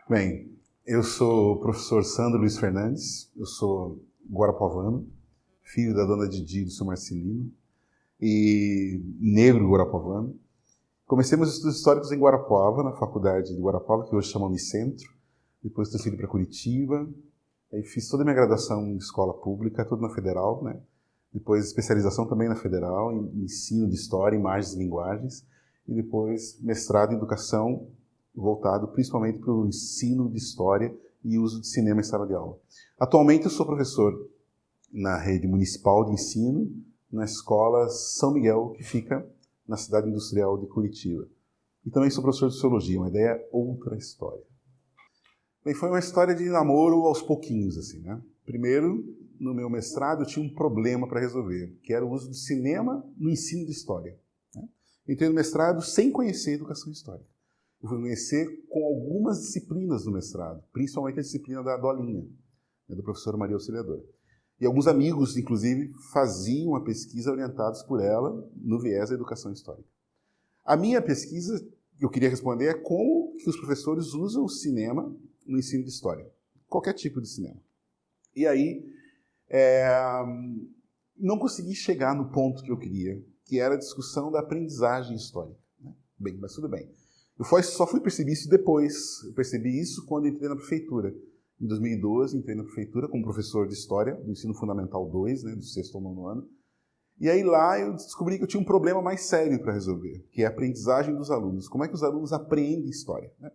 Bem, eu sou o professor Sandro Luiz Fernandes, eu sou guarapovano, filho da dona Didi do seu Marcelino e negro guarapovano. Comecei meus estudos históricos em Guarapuava, na faculdade de Guarapuava, que hoje chama Unicentro. Depois transferi para Curitiba. Aí fiz toda a minha graduação em escola pública, tudo na Federal, né? Depois especialização também na Federal, em ensino de história, imagens e linguagens. E depois mestrado em educação, voltado principalmente para o ensino de história e uso de cinema em sala de aula. Atualmente eu sou professor na rede municipal de ensino, na escola São Miguel, que fica na cidade industrial de Curitiba. E também sou professor de sociologia, uma ideia outra história. Bem, foi uma história de namoro aos pouquinhos, assim, né? Primeiro, no meu mestrado, eu tinha um problema para resolver, que era o uso do cinema no ensino de história. Né? Eu entrei no mestrado sem conhecer educação histórica. Eu fui conhecer com algumas disciplinas do mestrado, principalmente a disciplina da Dolinha, né, da professora Maria Auxiliadora. E alguns amigos, inclusive, faziam a pesquisa orientados por ela no viés da educação histórica. A minha pesquisa, eu queria responder, é como que os professores usam o cinema no ensino de história. Qualquer tipo de cinema. E aí, não consegui chegar no ponto que eu queria, que era a discussão da aprendizagem histórica. Né? Bem, mas tudo bem. Eu só fui perceber isso depois. Eu percebi isso quando entrei na prefeitura. Em 2012, entrei na prefeitura como professor de História, do Ensino Fundamental 2, né, do 6º ao 9º ano. E aí lá eu descobri que eu tinha um problema mais sério para resolver, que é a aprendizagem dos alunos. Como é que os alunos aprendem História? Né?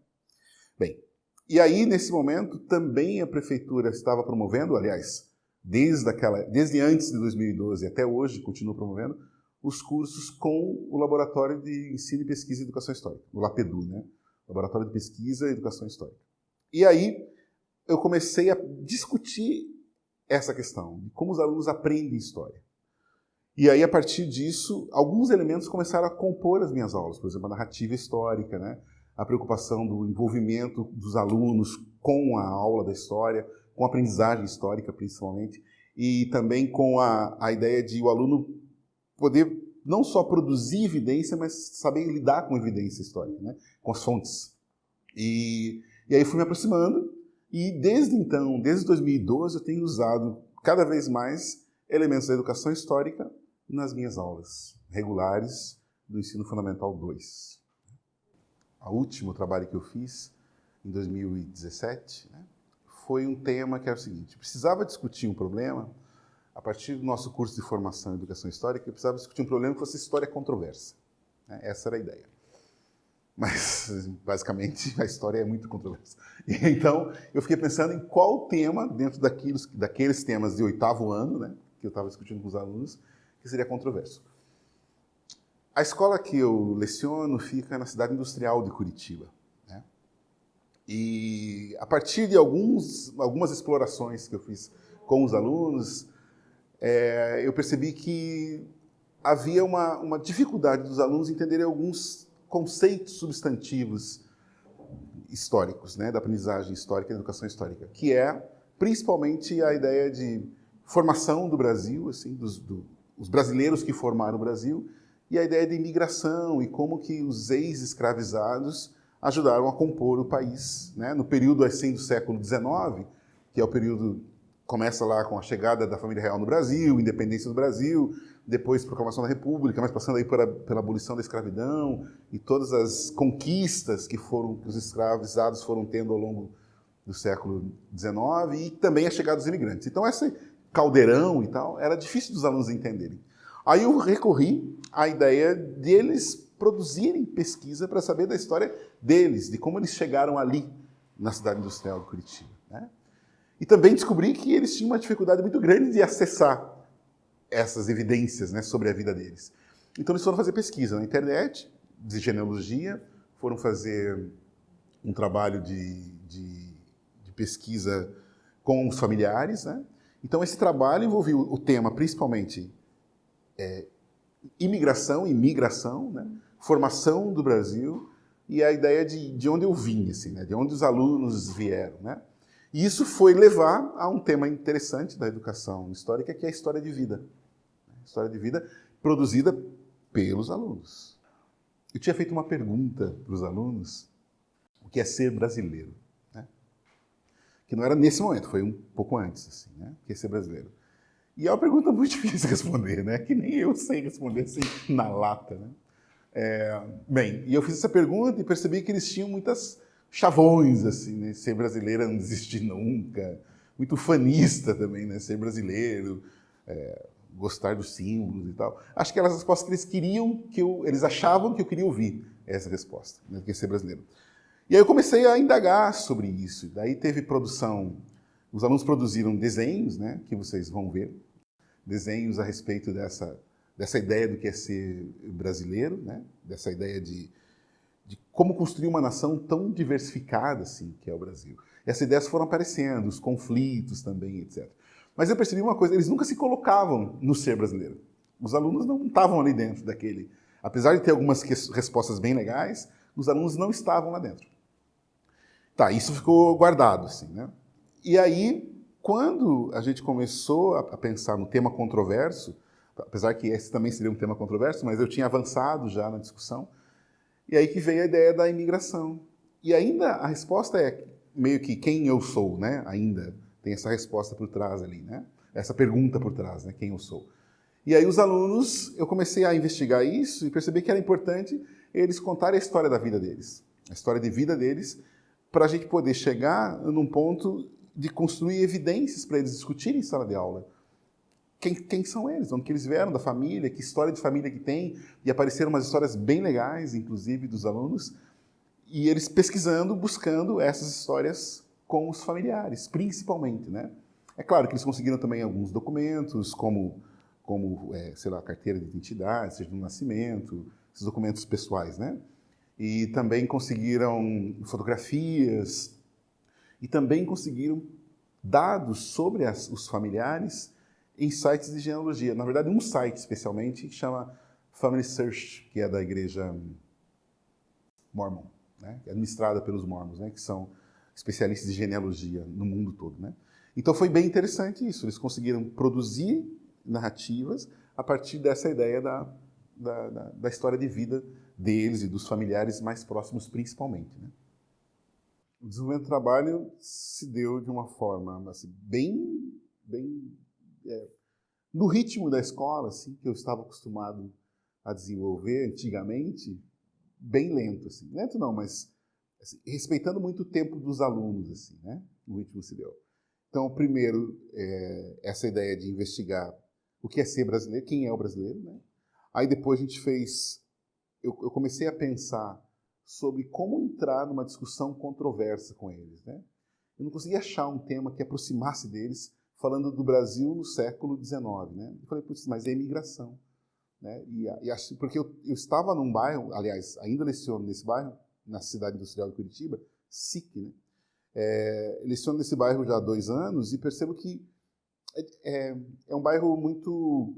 Bem, e aí nesse momento também a prefeitura estava promovendo, aliás, desde antes de 2012 até hoje, continua promovendo, os cursos com o Laboratório de Ensino e Pesquisa e Educação Histórica, o LAPEDU, né? Laboratório de Pesquisa e Educação Histórica. E aí eu comecei a discutir essa questão, de como os alunos aprendem história. E aí, a partir disso, alguns elementos começaram a compor as minhas aulas, por exemplo, a narrativa histórica, né? A preocupação do envolvimento dos alunos com a aula da história, com a aprendizagem histórica, principalmente, e também com a ideia de o aluno poder não só produzir evidência, mas saber lidar com evidência histórica, né? Com as fontes. E aí fui me aproximando, e desde então, desde 2012, eu tenho usado cada vez mais elementos da educação histórica nas minhas aulas regulares do Ensino Fundamental 2. O último trabalho que eu fiz, em 2017, né, foi um tema que era o seguinte: precisava discutir um problema, a partir do nosso curso de formação em educação histórica, eu precisava discutir um problema que fosse história controversa. Né, essa era a ideia. Mas, basicamente, a história é muito controversa. Então, eu fiquei pensando em qual tema, dentro daqueles temas de 8º ano, né, que eu estava discutindo com os alunos, que seria controverso. A escola que eu leciono fica na cidade industrial de Curitiba. Né? E, a partir de algumas explorações que eu fiz com os alunos, eu percebi que havia uma dificuldade dos alunos entenderem alguns conceitos substantivos históricos, né, da aprendizagem histórica e da educação histórica, que é principalmente a ideia de formação do Brasil, assim, os brasileiros que formaram o Brasil, e a ideia de imigração e como que os ex-escravizados ajudaram a compor o país, né, no período assim do século XIX, que é o período começa lá com a chegada da família real no Brasil, independência do Brasil, depois proclamação da República, mas passando aí pela abolição da escravidão e todas as conquistas que os escravizados foram tendo ao longo do século XIX e também a chegada dos imigrantes. Então, esse caldeirão e tal, era difícil dos alunos entenderem. Aí eu recorri à ideia deles produzirem pesquisa para saber da história deles, de como eles chegaram ali, na cidade industrial de Curitiba. Né? E também descobri que eles tinham uma dificuldade muito grande de acessar essas evidências, né, sobre a vida deles. Então eles foram fazer pesquisa na internet, de genealogia, foram fazer um trabalho de pesquisa com os familiares. Né? Então esse trabalho envolveu o tema principalmente imigração e migração, né? Formação do Brasil e a ideia de onde eu vim, assim, né? De onde os alunos vieram. Né? E isso foi levar a um tema interessante da educação histórica, que é a história de vida. História de vida produzida pelos alunos. Eu tinha feito uma pergunta para os alunos: o que é ser brasileiro? Né? Que não era nesse momento, foi um pouco antes, assim, né? Que é ser brasileiro. E é uma pergunta muito difícil de responder, né? Que nem eu sei responder assim na lata, né? Bem, e eu fiz essa pergunta e percebi que eles tinham muitas chavões, assim, né? Ser brasileiro é não desistir nunca. Muito ufanista também, né? Ser brasileiro, gostar dos símbolos e tal. Acho que eram as respostas que eles queriam, eles achavam que eu queria ouvir essa resposta, né? Que é ser brasileiro. E aí eu comecei a indagar sobre isso. Daí teve produção, os alunos produziram desenhos, né? Que vocês vão ver, desenhos a respeito dessa ideia do que é ser brasileiro, né? Dessa ideia de como construir uma nação tão diversificada assim que é o Brasil. Essas ideias foram aparecendo, os conflitos também, etc. Mas eu percebi uma coisa, eles nunca se colocavam no ser brasileiro. Os alunos não estavam ali dentro daquele. Apesar de ter algumas respostas bem legais, os alunos não estavam lá dentro. Tá, isso ficou guardado, assim, né? E aí, quando a gente começou a pensar no tema controverso, apesar que esse também seria um tema controverso, mas eu tinha avançado já na discussão, e aí que veio a ideia da imigração. E ainda a resposta é meio que quem eu sou, né? Ainda tem essa resposta por trás ali, né? Essa pergunta por trás, né? Quem eu sou. E aí os alunos, eu comecei a investigar isso e percebi que era importante eles contarem a história da vida deles, a história de vida deles, para a gente poder chegar num ponto de construir evidências para eles discutirem em sala de aula. Quem são eles? Onde que eles vieram, da família, que história de família que tem, e apareceram umas histórias bem legais, inclusive, dos alunos, e eles pesquisando, buscando essas histórias com os familiares, principalmente, né? É claro que eles conseguiram também alguns documentos, como sei lá, carteira de identidade, seja do nascimento, esses documentos pessoais, né? E também conseguiram fotografias, e também conseguiram dados sobre os familiares em sites de genealogia. Na verdade, um site especialmente que chama Family Search, que é da igreja Mormon, né? Que é administrada pelos Mormons, né? Que são especialistas de genealogia no mundo todo, né? Então foi bem interessante isso. Eles conseguiram produzir narrativas a partir dessa ideia da história de vida deles e dos familiares mais próximos, principalmente, né? O desenvolvimento do trabalho se deu de uma forma assim, bem no ritmo da escola, assim, que eu estava acostumado a desenvolver antigamente, bem lento, assim. Lento não, mas assim, respeitando muito o tempo dos alunos, assim, né? O ritmo se deu. Então, primeiro, essa ideia de investigar o que é ser brasileiro, quem é o brasileiro, né? Aí depois a gente fez, eu comecei a pensar sobre como entrar numa discussão controversa com eles, né? Eu não conseguia achar um tema que aproximasse deles, falando do Brasil no século XIX, né? Eu falei, putz, mas é imigração, né? Porque eu estava num bairro, aliás, ainda leciono nesse bairro, na cidade industrial de Curitiba, SIC, né? Leciono nesse bairro já há 2 anos e percebo que é um bairro muito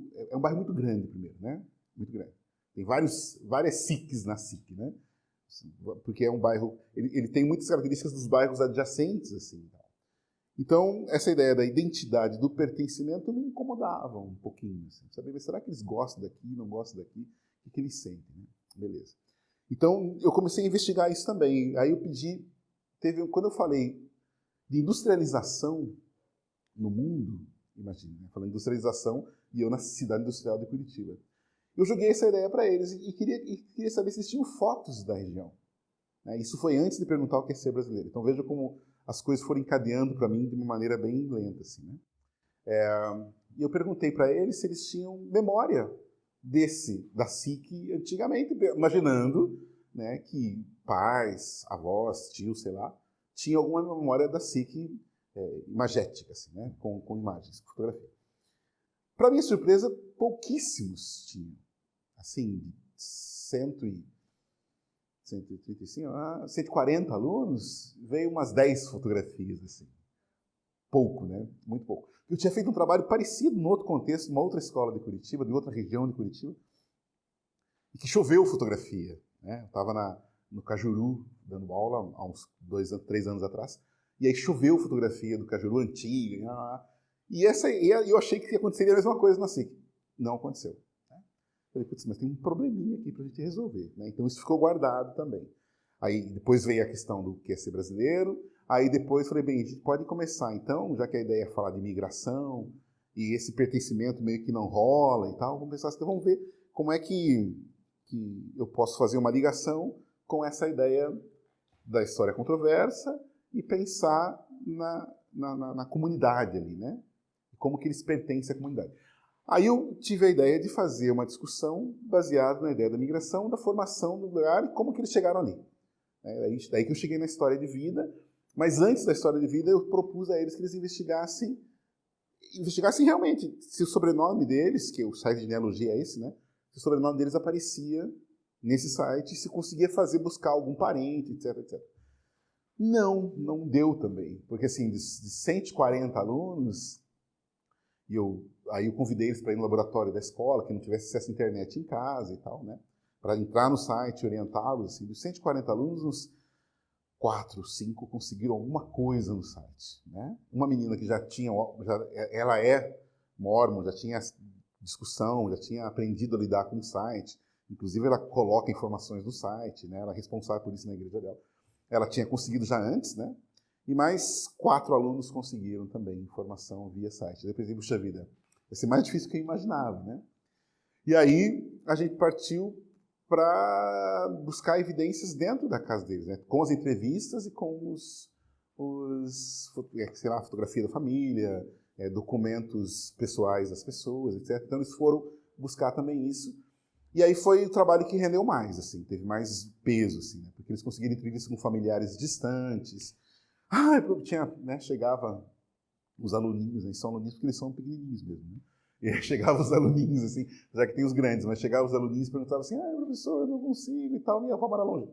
grande, primeiro, né? Muito grande. Tem várias SICs na SIC, né? Porque é um bairro, ele tem muitas características dos bairros adjacentes, assim. Então, essa ideia da identidade, do pertencimento, me incomodava um pouquinho, assim. Saber, será que eles gostam daqui, não gostam daqui? O que eles sentem, né? Beleza. Então, eu comecei a investigar isso também. Aí eu pedi, quando eu falei de industrialização no mundo, imagina, né? Falando de industrialização, e eu na cidade industrial de Curitiba. Eu joguei essa ideia para eles e queria saber se eles tinham fotos da região. Né? Isso foi antes de perguntar o que é ser brasileiro. Então veja como as coisas foram encadeando para mim de uma maneira bem lenta, assim, né? E eu perguntei para eles se eles tinham memória da SIC antigamente, imaginando, né, que pais, avós, tios, sei lá, tinham alguma memória da SIC imagética, assim, né, com imagens, com fotografia. Para minha surpresa, pouquíssimos tinham. Assim, 140 alunos, veio umas 10 fotografias, assim. Pouco, né? Muito pouco. Eu tinha feito um trabalho parecido num outro contexto, numa outra escola de Curitiba, de outra região de Curitiba, e que choveu fotografia, né? Eu estava no Cajuru, dando aula há uns 3 anos atrás, e aí choveu fotografia do Cajuru antiga, e eu achei que aconteceria a mesma coisa na SIC. Não aconteceu. Né? Eu falei, putz, mas tem um probleminha aqui para a gente resolver. Né? Então isso ficou guardado também. Aí depois veio a questão do que é ser brasileiro. Aí depois falei, bem, a gente pode começar então, já que a ideia é falar de migração, e esse pertencimento meio que não rola e tal, vamos pensar assim, então vamos ver como é que eu posso fazer uma ligação com essa ideia da história controversa e pensar na comunidade ali, né? Como que eles pertencem à comunidade. Aí eu tive a ideia de fazer uma discussão baseada na ideia da migração, da formação do lugar e como que eles chegaram ali. Daí que eu cheguei na história de vida, mas antes da história de vida eu propus a eles que eles investigassem realmente se o sobrenome deles, que o site de genealogia é esse, né? Se o sobrenome deles aparecia nesse site, se conseguia buscar algum parente, etc, etc. Não deu também, porque assim, de 140 alunos, aí eu convidei eles para ir no laboratório da escola, que não tivesse acesso à internet em casa e tal, né? Para entrar no site e orientá-los. Assim, dos 140 alunos, uns 4, 5 conseguiram alguma coisa no site, né? Uma menina que ela é mórmon, já tinha discussão, já tinha aprendido a lidar com o site. Inclusive, ela coloca informações no site, né? Ela é responsável por isso na igreja dela. Ela tinha conseguido já antes, né? E mais 4 alunos conseguiram também informação via site. Depois, puxa vida, vai ser mais difícil do que eu imaginava, né? E aí, a gente partiu para buscar evidências dentro da casa deles, né? Com as entrevistas e com sei lá, fotografia da família, documentos pessoais das pessoas, etc. Então, eles foram buscar também isso. E aí foi o trabalho que rendeu mais, assim, teve mais peso, assim, né? Porque eles conseguiram entrevistas com familiares distantes. Chegava os aluninhos, né? São aluninhos porque eles são pequenininhos mesmo, né? E aí chegavam os aluninhos, assim, já que tem os grandes, mas chegavam os aluninhos e perguntavam assim, professor, eu não consigo e tal, minha avó mora longe.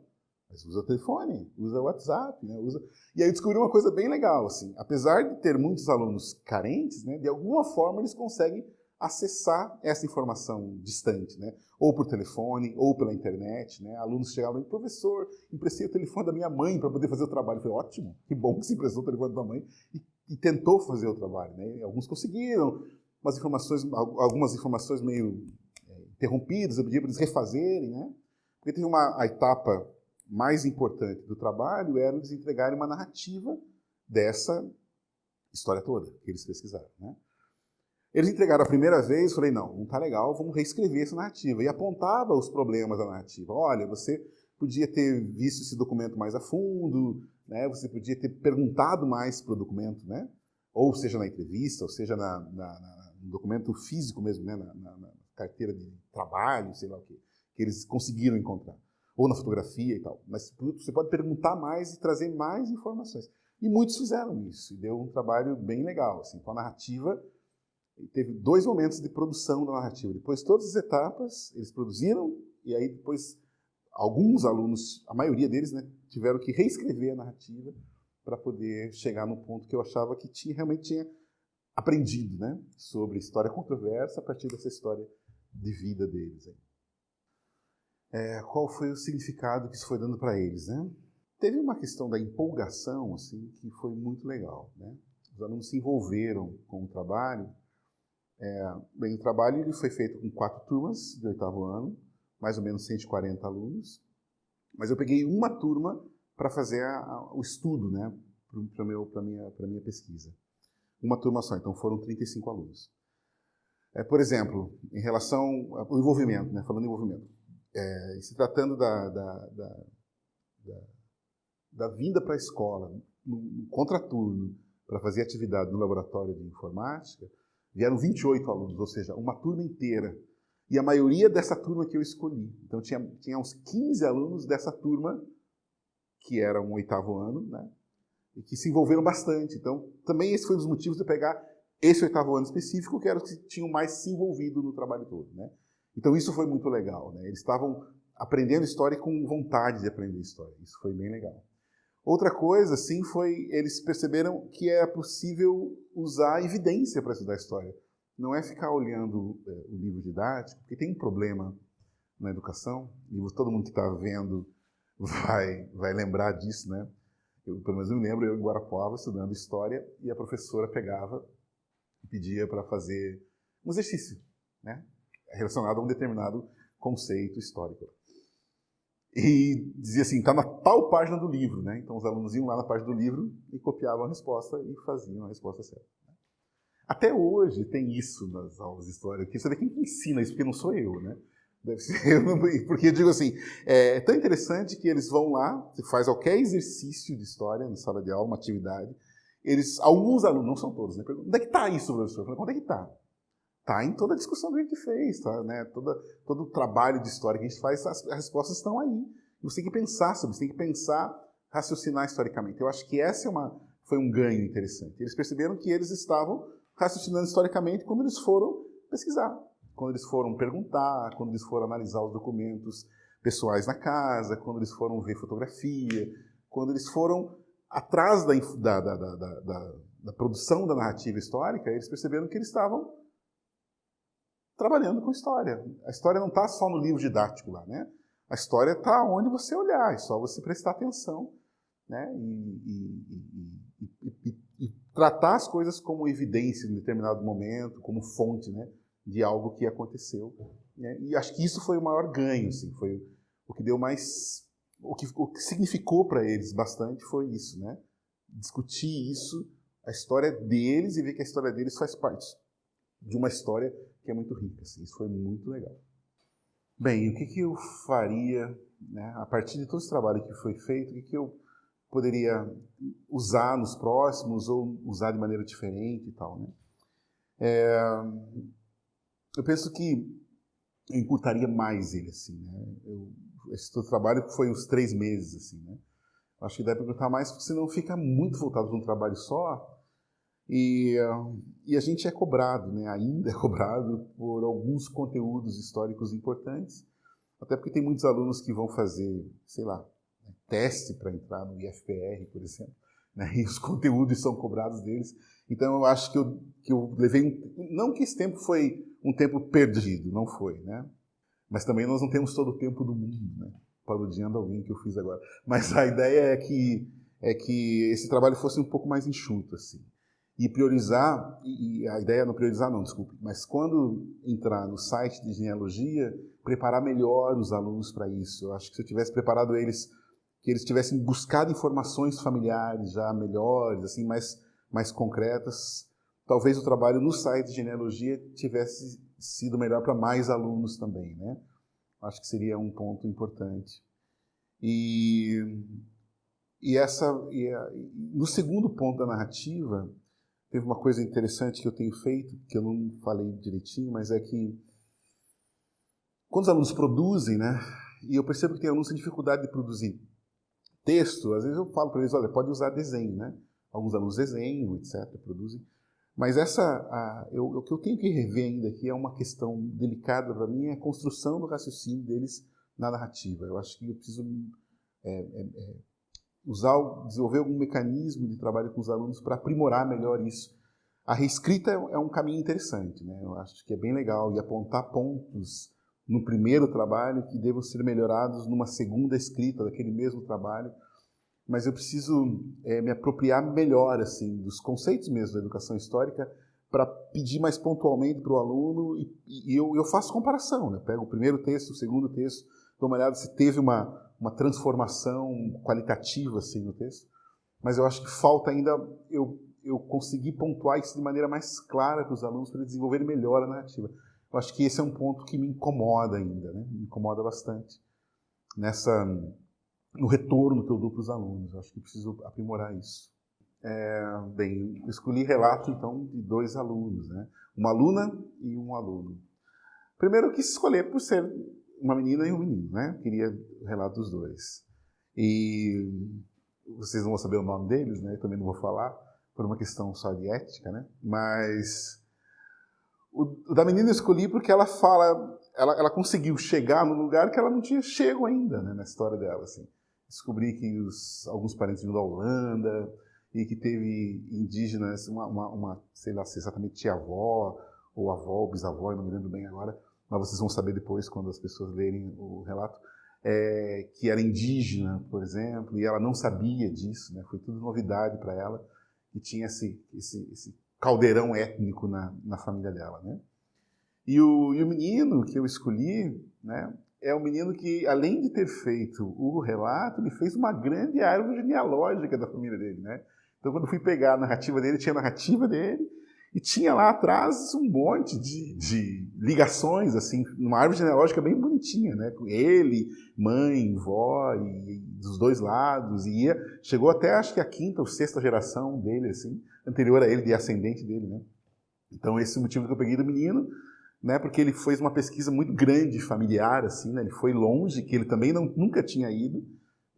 Mas usa o telefone, usa o WhatsApp, né? E aí eu descobri uma coisa bem legal, assim, apesar de ter muitos alunos carentes, né, de alguma forma eles conseguem acessar essa informação distante, né? Ou por telefone, ou pela internet, né? Alunos chegavam e professor, emprestei o telefone da minha mãe para poder fazer o trabalho. Eu falei, ótimo, que bom que você emprestou o telefone da mãe e tentou fazer o trabalho, né? E alguns conseguiram, algumas informações meio interrompidas, eu pedi para eles refazerem, né? Porque teve a etapa mais importante do trabalho era eles entregarem uma narrativa dessa história toda que eles pesquisaram, né? Eles entregaram a primeira vez, falei, não está legal, vamos reescrever essa narrativa. E apontava os problemas da narrativa. Olha, você podia ter visto esse documento mais a fundo, né? Você podia ter perguntado mais para o documento, né? Ou seja na entrevista, ou seja no documento físico mesmo, né? Na carteira de trabalho, sei lá o quê, que eles conseguiram encontrar. Ou na fotografia e tal. Mas você pode perguntar mais e trazer mais informações. E muitos fizeram isso, e deu um trabalho bem legal. Assim. Então a narrativa teve 2 momentos de produção da narrativa. Depois, todas as etapas, eles produziram, e aí depois, alguns alunos, a maioria deles, né, tiveram que reescrever a narrativa para poder chegar no ponto que eu achava que realmente tinha aprendido, né, sobre história controversa a partir dessa história de vida deles. Qual foi o significado que isso foi dando para eles, né? Teve uma questão da empolgação, assim, que foi muito legal, né? Os alunos se envolveram com o trabalho. O trabalho ele foi feito com 4 turmas de 8º ano, mais ou menos 140 alunos, mas eu peguei uma turma para fazer o estudo, né, para minha pesquisa. Uma turma só, então foram 35 alunos. Por exemplo, em relação ao envolvimento, né, falando em envolvimento, se tratando da vinda para a escola, no contraturno, para fazer atividade no laboratório de informática, vieram 28 alunos, ou seja, uma turma inteira. E a maioria dessa turma que eu escolhi. Então, tinha uns 15 alunos dessa turma, que era um 8º ano, né? E que se envolveram bastante. Então, também esse foi um dos motivos de eu pegar esse 8º ano específico, que eram os que tinham mais se envolvido no trabalho todo, né? Então, isso foi muito legal, né? Eles estavam aprendendo história com vontade de aprender história. Isso foi bem legal. Outra coisa, sim, eles perceberam que é possível usar evidência para estudar história. Não é ficar olhando o livro didático, porque tem um problema na educação, e todo mundo que está vendo vai lembrar disso, né? Pelo menos eu me lembro, eu em Guarapuava estudando história, e a professora pegava e pedia para fazer um exercício, né? Relacionado a um determinado conceito histórico. e dizia assim, está na tal página do livro, né? Então os alunos iam lá na página do livro e copiavam a resposta e faziam a resposta certa. Até hoje tem isso nas aulas de história. Eu queria saber quem que ensina isso, porque não sou eu, né? Deve ser eu, porque eu digo assim, é tão interessante que eles vão lá, você faz qualquer exercício de história na sala de aula, uma atividade, alguns alunos, não são todos, né? Perguntam, onde é que está isso, professor? Eu falei, onde é que está? Está em toda a discussão que a gente fez, tá, né? Todo o trabalho de história que a gente faz, as respostas estão aí. E você tem que pensar sobre, você tem que pensar, raciocinar historicamente. Eu acho que foi um ganho interessante. Eles perceberam que eles estavam raciocinando historicamente quando eles foram pesquisar, quando eles foram perguntar, quando eles foram analisar os documentos pessoais na casa, quando eles foram ver fotografia, quando eles foram atrás da produção da narrativa histórica, eles perceberam que eles estavam trabalhando com história. A história não está só no livro didático lá, né? A história está onde você olhar, é só você prestar atenção, né? E tratar as coisas como evidência em determinado momento, como fonte, né? De algo que aconteceu. Né? E acho que isso foi o maior ganho, assim, foi o que deu mais... O que significou para eles bastante foi isso, né? Discutir isso, a história deles e ver que a história deles faz parte de uma história que é muito rica. Assim. Isso foi muito legal. Bem, o que eu faria, né, a partir de todo esse trabalho que foi feito, o que eu poderia usar nos próximos ou usar de maneira diferente e tal, né? Eu penso que eu encurtaria mais ele, assim, né? Esse todo trabalho foi uns 3 meses, assim, né? Acho que dá para encurtar mais, porque senão fica muito voltado para um trabalho só. E a gente é cobrado, né? Ainda é cobrado por alguns conteúdos históricos importantes, até porque tem muitos alunos que vão fazer, sei lá, teste para entrar no IFPR, por exemplo, né? E os conteúdos são cobrados deles. Então eu acho que eu levei não que esse tempo foi um tempo perdido, não foi, né? Mas também nós não temos todo o tempo do mundo, né? Parodiando alguém que eu fiz agora. Mas a ideia é que esse trabalho fosse um pouco mais enxuto, assim. E priorizar, e a ideia é não priorizar não, desculpe, mas quando entrar no site de genealogia, preparar melhor os alunos para isso. Eu acho que se eu tivesse preparado eles, que eles tivessem buscado informações familiares já melhores, assim, mais concretas, talvez o trabalho no site de genealogia tivesse sido melhor para mais alunos também, né? Acho que seria um ponto importante. No segundo ponto da narrativa, teve uma coisa interessante que eu tenho feito, que eu não falei direitinho, mas é que quando os alunos produzem, né, e eu percebo que tem alunos que têm dificuldade de produzir texto, às vezes eu falo para eles, olha, pode usar desenho, né? Alguns alunos desenham, etc., produzem. Mas o que eu tenho que rever ainda aqui é uma questão delicada para mim, é a construção do raciocínio deles na narrativa. Eu acho que eu preciso desenvolver algum mecanismo de trabalho com os alunos para aprimorar melhor isso. A reescrita é um caminho interessante, né? Eu acho que é bem legal, e apontar pontos no primeiro trabalho que devam ser melhorados numa segunda escrita daquele mesmo trabalho. Mas eu preciso me apropriar melhor assim, dos conceitos mesmo da educação histórica para pedir mais pontualmente para o aluno e eu faço comparação, né? Pego o primeiro texto, o segundo texto, dou uma olhada se teve uma transformação qualitativa assim, no texto, mas eu acho que falta ainda eu conseguir pontuar isso de maneira mais clara para os alunos para eles desenvolverem melhor a narrativa. Eu acho que esse é um ponto que me incomoda ainda, né? Me incomoda bastante no retorno que eu dou para os alunos. Eu acho que preciso aprimorar isso. Bem, eu escolhi relato, então, de 2 alunos, né? Uma aluna e um aluno. Primeiro, eu quis escolher por ser uma menina e um menino, né? Eu queria o relato dos 2. E vocês não vão saber o nome deles, né? Eu também não vou falar, por uma questão só de ética, né? Mas o da menina eu escolhi porque ela fala... Ela conseguiu chegar no lugar que ela não tinha chego ainda, né, na história dela, assim. Descobri que alguns parentes vinham da Holanda e que teve indígenas, sei lá se exatamente tia-avó, ou avó, ou bisavó, eu não me lembro bem agora, mas vocês vão saber depois quando as pessoas lerem o relato, que era indígena, por exemplo, e ela não sabia disso, né? Foi tudo novidade para ela, e tinha esse caldeirão étnico na família dela, né? E o menino que eu escolhi, né, é um menino que, além de ter feito o relato, ele fez uma grande árvore genealógica da família dele, né? Então, quando eu fui pegar a narrativa dele, tinha a narrativa dele e tinha lá atrás um monte de ligações, assim, uma árvore genealógica bem bonitinha, né? Com ele, mãe, vó, e dos dois lados, e chegou até, acho que a quinta ou sexta geração dele, assim, anterior a ele, de ascendente dele, né? Então, esse é o motivo que eu peguei do menino, né? Porque ele fez uma pesquisa muito grande, familiar, assim, né? Ele foi longe, que ele também nunca tinha ido,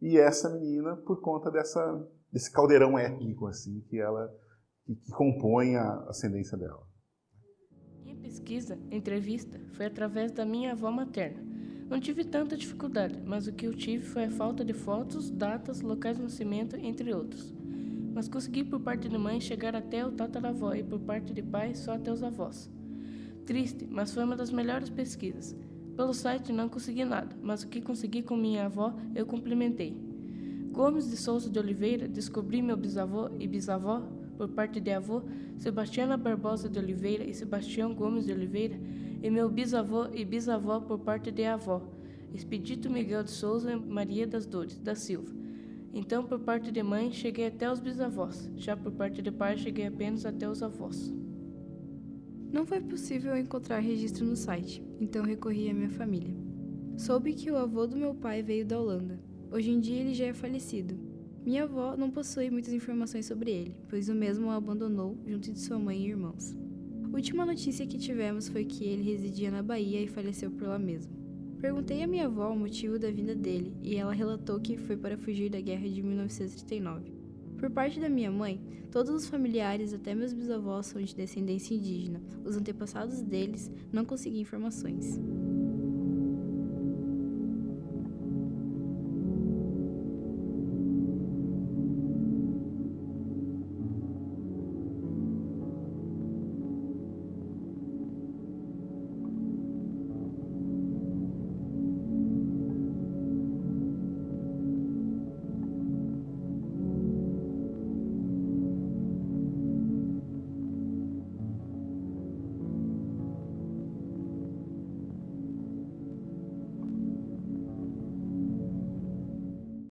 e essa menina, por conta desse caldeirão étnico, assim, que compõe a ascendência dela. Minha pesquisa, entrevista, foi através da minha avó materna. Não tive tanta dificuldade, mas o que eu tive foi a falta de fotos, datas, locais de nascimento, entre outros. Mas consegui por parte de mãe chegar até o tataravó e por parte de pai só até os avós. Triste, mas foi uma das melhores pesquisas. Pelo site não consegui nada, mas o que consegui com minha avó eu complementei. Gomes de Souza de Oliveira, descobri meu bisavô e bisavó, por parte de avô, Sebastiana Barbosa de Oliveira e Sebastião Gomes de Oliveira, e meu bisavô e bisavó por parte de avó, Expedito Miguel de Souza e Maria das Dores, da Silva. Então, por parte de mãe, cheguei até os bisavós, já por parte de pai, cheguei apenas até os avós. Não foi possível encontrar registro no site, então recorri à minha família. Soube que o avô do meu pai veio da Holanda. Hoje em dia ele já é falecido. Minha avó não possui muitas informações sobre ele, pois o mesmo o abandonou junto de sua mãe e irmãos. A última notícia que tivemos foi que ele residia na Bahia e faleceu por lá mesmo. Perguntei à minha avó o motivo da vinda dele e ela relatou que foi para fugir da guerra de 1939. Por parte da minha mãe, todos os familiares, até meus bisavós, são de descendência indígena. Os antepassados deles não consegui informações.